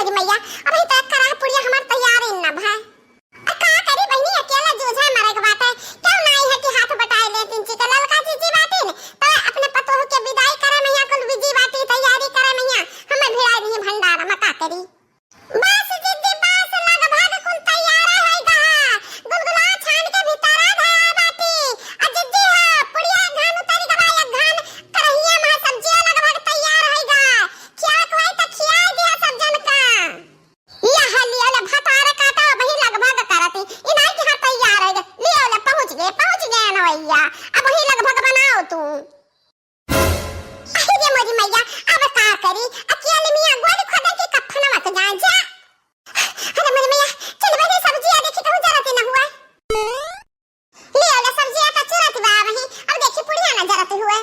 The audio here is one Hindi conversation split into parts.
मोरी मैया अभी तक करा पुड़िया हमार तैयार ही ना भाई का करी बहनी अकेला जूझे मरे के बात है क्यों नहीं है कि हाथ बटाए ले तीन चीज ललका चीजी बाटी ने तो अपने पतोह के विदाई करे मैया कुल विजी बाटी तैयारी करे मैया हमें भिड़ा रही भंडारा में का करी बस जिद्दी बस लग भाग कुल तैयार है गा गुलगुला छान के भीतर आ बाटी आ जिद्दी है पुड़िया घान उतारी दबाया घान करहिया में सब्जियां लग भाग तैयार है गा क्या कोई त खिया दिया सब जन का या हलिया ले भतारे काटा वही लगभग करती इनाई के हाथ तैयार है लियो ले पहुंच गए ना भैया अब वही लगभग बनाओ तू अरे मोरी मैया अब का करी अकेले मियां गोली खोदे की कफन मत जा जा अरे मोरी मैया चल बने सब्जी आ देखी कहूं जरूरत ना हुआ लियो ले सब्जी का चुरत बा वही अब देखी पुड़िया ना जरूरत हुआ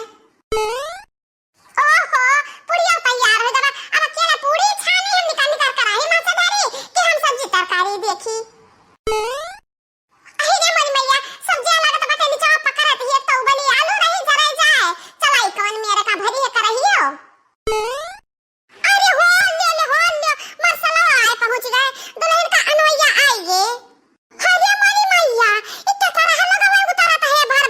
ओहो पुड़िया तैयार हो गया अब अकेले पूरी छानी हम निकाल निकाल कर आए मां से धरी कि हम सब्जी तरकारी देखी अरे मोरी मैया सब्जी लागत बटे नीचे पकड़त है तो उबली आलू नहीं जराई जाए चलाई कौन मेरे का भरी है करहियो अरे हो ले मसाला आए पहुंच गए दुल्हन का अनवैया आएगे अरे मोरी मैया इतना सारा हल्ला का उतारता है भर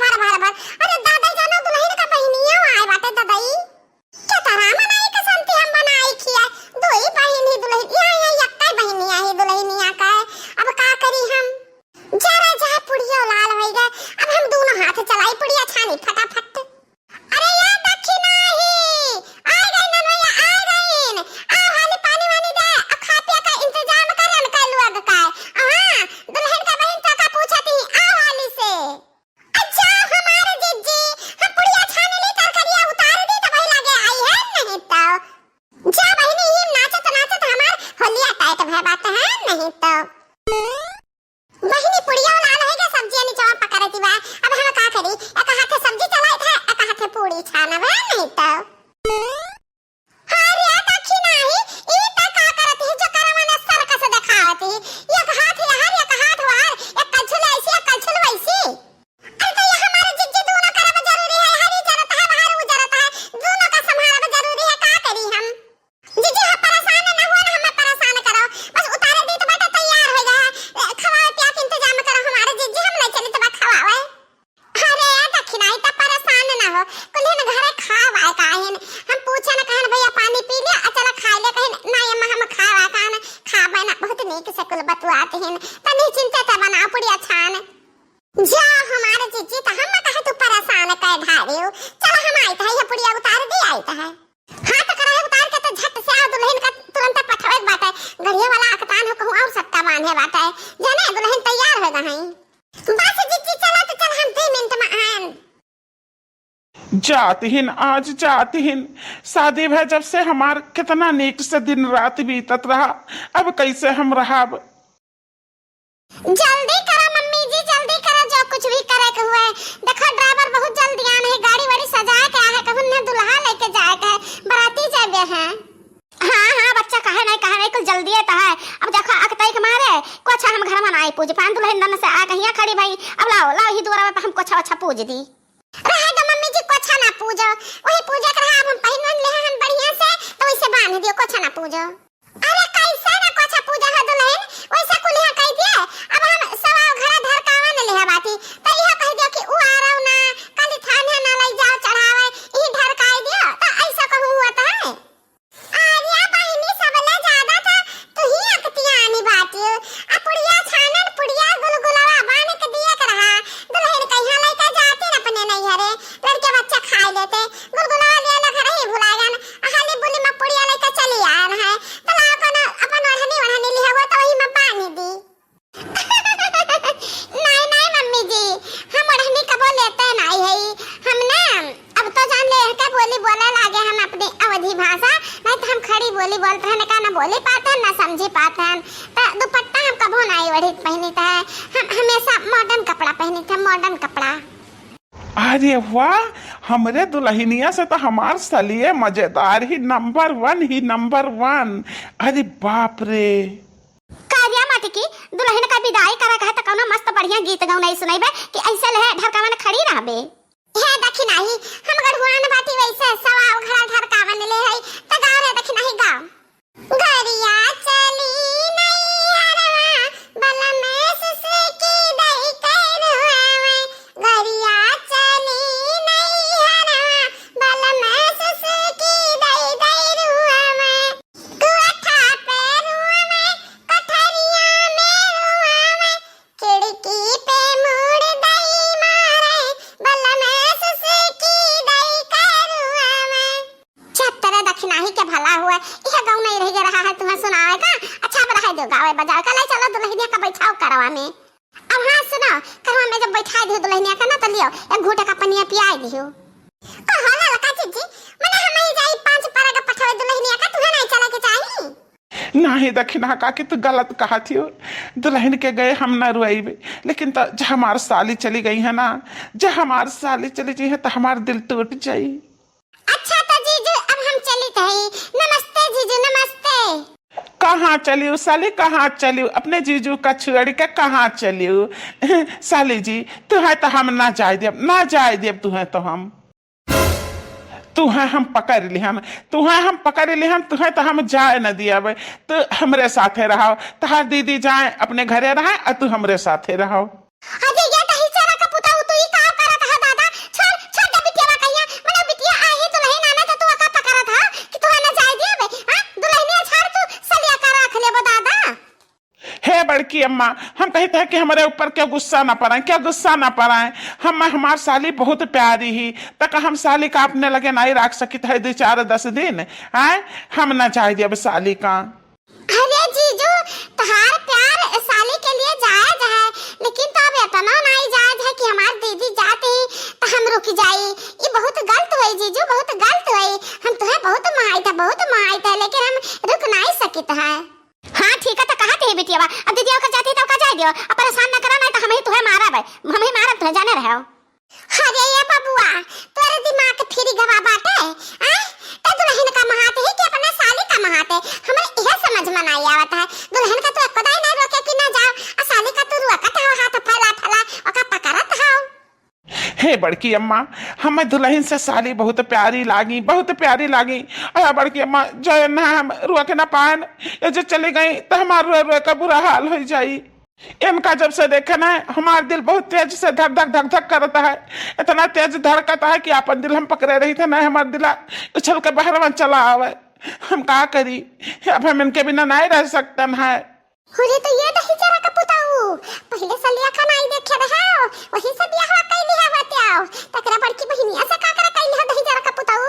अरे दादा जानो दुल्हन का बहनिया आए बाटे दादाई क्या तारा मनाई कसमती हम बनाई खिया दो ही बहन ही दुल्हन यहाँ यक्का बहनिया ही दुल्हनिया का अब का करी हम जरा जहा पुड़िया लाल हो गए अब हम दोनों हाथ चलाई पुड़िया छानी फटाफट अरे यार दक्षिणा ही आ गई ननैया आ गई आ हाली पानी वानी दे अब खा पिया का इंतजाम करन कर लुआ का हां दुल्हन का बहन का पूछती आ हाली से अच्छा हमारे जीजी हम पुड़िया छाने ली तरकारियां उतार दी तो भाई लगे आई है नहीं तो जा बहनी ही नाचत हमार होलिया टाइट भय बात है नहीं तो बहनी पुड़िया लाल है के सब्जी नीचे पकड़ती बा अब हम का करी एक हाथ सब्जी चलाई था एक हाथ पूड़ी छानब नहीं तो अरे दक्षिणा ही ई त का करती जो करवाने सर्कस दिखावती एक हाथ यहां एक हाथ वहां एक कछुल ऐसी एक कछुल वैसी अरे तो ये हमारे जिज्जी दोनों करब जरूरी है हरी जरूरत है बाहर वो जरूरत है दोनों का संभालना जरूरी है का करी हम जिज्जी हम परेशान ना हो ना हमें परेशान करो बस उतारे दी तो बेटा तैयार हो गया खवा पिया के इंतजाम करो हमारे जिज्जी हम नहीं चली तो बा खवावे अरे दक्षिणा ही त परेशान ना हो कुल्हे घरे खावा काहन हम पूछे ना कहन भैया पानी पी ले चला खा ले कहन ना अम्मा हम खावा कान खाबा ना बहुत नीक से कुल बतवाते हैं तनी चिंता त बना पुड़िया छान जा हमारे जिज्जी त हम कहे तू परेशान कर ढारियो चल हम आई था ये पुड़िया उतार दी आई था हां त करे उतार के तो झट से आ दुल्हन का तुरंत पठवे बाटे गड़िया वाला अकतान हो कहूं और सट्टा बांधे बाटे जाने दुल्हन तैयार हो गई बस जिज्जी चला तो चल हम 2 मिनट में आन जातिहिन आज जातिहिन शादी भय जब से हमार कितना नीक से दिन रात बीतत रहा अब कैसे हम रहाब जल्दी करो मम्मी जी जल्दी करो जो कुछ भी करे के हुए देखो ड्राइवर बहुत जल्दी आने है गाड़ी वाड़ी सजा के है कहूं ने दुल्हा लेके जाए के बराती जाबे हैं हां बच्चा कहे नहीं कुछ जल्दी है तो है अब देखो अकतई के मारे को अच्छा हम घर में आई पूज पान दुल्हन दन से आ कहिया खड़ी भाई अब लाओ ही दोरा पे हम को अच्छा पूज दी रहे दो मम्मी जी को अच्छा ना पूजो वही पूजा कर हम पहन ले हम बढ़िया से तो वैसे बांध दियो को अच्छा ना पूजो अरे कैसे ना को अच्छा पूजा है दुल्हन वैसे कुलिया कह दिए अब हम सवा घर धर कावा ने ले बाती तो यह कह दियो कि उ आ रहा ना कल थाने ना ले जाओ चढ़ावे ई धर काई दियो तो ऐसा कहूं हुआ था अरे बहनी सबले ज्यादा था तू ही अकतिया आनी बाती आ पुड़िया छानन पुड़िया गुलगुलावा बाने के दिए कर रहा दुल्हन कहिया लेके जाती न अपने नहीं हरे लड़के बच्चे खा लेते गुलगुलावा ले ले घर ही भुला गन हाली बुली में पुड़िया लेके चली आ रहा है तो ला अपन ओढ़नी लिया हुआ तो वही में पानी दी नहीं मम्मी जी हम ओढ़नी कबो लेते नहीं है हमने अब तो जान ले के बोली बोले लागे हम अपनी अवधी भाषा नहीं तो हम खड़ी बोली बोलते हैं ना बोली पाते हैं ना समझी पाते हैं तो दुपट्टा हम कबो नहीं ओढ़ी पहनी था हम हमेशा मॉडर्न कपड़ा पहनी थे मॉडर्न कपड़ा अरे वाह हमरे दुल्हनिया से तो हमार सलिए मजेदार ही नंबर 1 अरे बाप रे कारिया माटी की दुल्हन का विदाई करा कहे त कोनो मस्त बढ़िया गीत गाउन नहीं सुनाइबे कि ऐसे लहे ढरकावा ने खड़ी रहबे हे दक्षिणा ही हम गढ़ुआन बाटी वैसे सवा घर ढरकावा ने ले है त गा रे दक्षिणा ही गा गरिया चल हाँ सुनावे का अच्छा बड़ा है जो गावे बाजार का लाई चलो दुल्हनिया का बैठाओ करवा में। अब हाँ सुनो करवा में जब बैठा दियो दुल्हनिया का ना तो लियो एक घूंटे का पनिया पिया दियो। ओ होला लका जीजी मने हम ही जाई 5 पारा का पठावे दुल्हनिया का तुहे नहीं चला के चाहिए। नहीं दखिना काकी तू गलत कहा थी। दुल्हन के गए हम ना रुआईबे, लेकिन जब हमार साली चली गई है ना, जब हमार साली चली गई है तो हमार दिल टूट जाई। अच्छा तो जीजू अब हम चली थई। नमस्ते जीजू नमस्ते। कहाँ चलियो साली, कहाँ चलियो? अपने जीजू का छोड़ के कहाँ चलियो? साली जी तू है तो हम ना जाए देब, ना जाए देब। तू है तो हम पकड़ लिहन, तू है हम पकड़ लिहन, तू है तो हम जाए न दिया। तो हमरे साथे रहो, तहार दीदी जाए अपने घरे रहे और तू हमरे साथे रहो। अरे ये तो हिचारा का पुता तू ही का करत है दादा? छोड़ छोड़ दे बिटिया कहिया मने बिटिया आई तो नहीं नाना तो तू का पकड़त है कि तू ना जाए दिए हां दुल्हनिया छाड़ तू सलिया का रख लेबो दादा। हे बड़की अम्मा हम कहते हैं कि हमारे ऊपर क्या गुस्सा ना पड़ाए, क्या गुस्सा ना पड़ाए। हम हमार साली बहुत प्यारी ही तक हम साली का अपने लगे नहीं रख सकी है 2-4-10 दिन है। हम ना चाहिए अब साली का। अरे जीजू तहार प्यार साली के लिए जायज है, लेकिन तो अब इतना नहीं जायज है कि हमार दीदी जाते ही तो हम रुक जाई। ये बहुत गलत हुई जीजू, बहुत गलत हुई। हम तुम्हें बहुत मायता है लेकिन हम रुक नहीं सकते हैं। हाँ ठीक है तो कहते हैं बिटिया अब दीदी का जाती तो का जाए दियो, अब परेशान ना करो नहीं तो हम ही तुम्हें मारा भाई, हम ही मारा तुम्हें जाने रहे हो। अरे ये बबुआ तोरे दिमाग फिरी गवा बाटे हैं? तो दुल्हन का महाते है कि अपना साली का महाते? हमें यह समझ में नहीं आवत है। दुल्हन का तो कदाई नहीं रोके कि ना जाओ और साली का तो रुकत है हाथ फैला फैला और का पकड़त है। हे बड़की अम्मा हमें दुल्हन से साली बहुत प्यारी लागी, बहुत प्यारी लागी। अरे बड़की अम्मा जो ना हम रुआ के ना पान ये जो चली गई तो हमारा रो रो का बुरा हाल हो जाई। इनका जब से देखा ना हमारा दिल बहुत तेज से धक धक धक धक करता है, इतना तेज धड़कता है कि अपन दिल हम पकड़े रही थे ना हमारा दिला उछल के बाहर में चला आवे। हम क्या करी, अब हम इनके बिना नहीं रह सकते हैं। अरे तो ये दही जरा का पुताऊ पहले सलिया का नहीं देखे रहो वही से बियाह कैली है बताओ तकरा बड़की बहिनिया से का करे कैली है दही जरा का पुताऊ।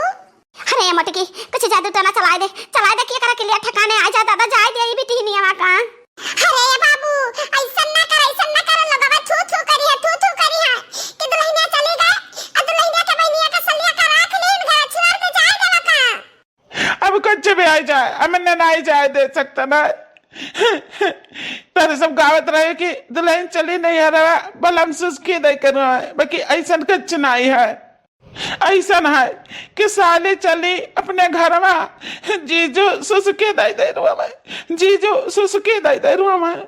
अरे मटकी कुछ जादू टना चला दे के करा के लिए ठिकाने आ जा दादा जाए दे बेटी निया का। अरे बाबू ऐसा ना कर लगवा थू थू करी है कि दुल्हनिया चली गए और दुल्हनिया के बहिनिया का सलिया का राख लेन घर छोड़ के जाए देवा का। अब कुछ भी आ जाए हमने नहीं जाए दे सकता ना। तारे सब गावत रहे कि दुल्हन चली नहीं आ रहा बल हम सुस्की नहीं कर रहा है, बाकी ऐसा कुछ नहीं है। ऐसा है कि साली चली अपने घर में जीजू सुस्की दे रुआ में, जीजू सुस्की दे रुआ में।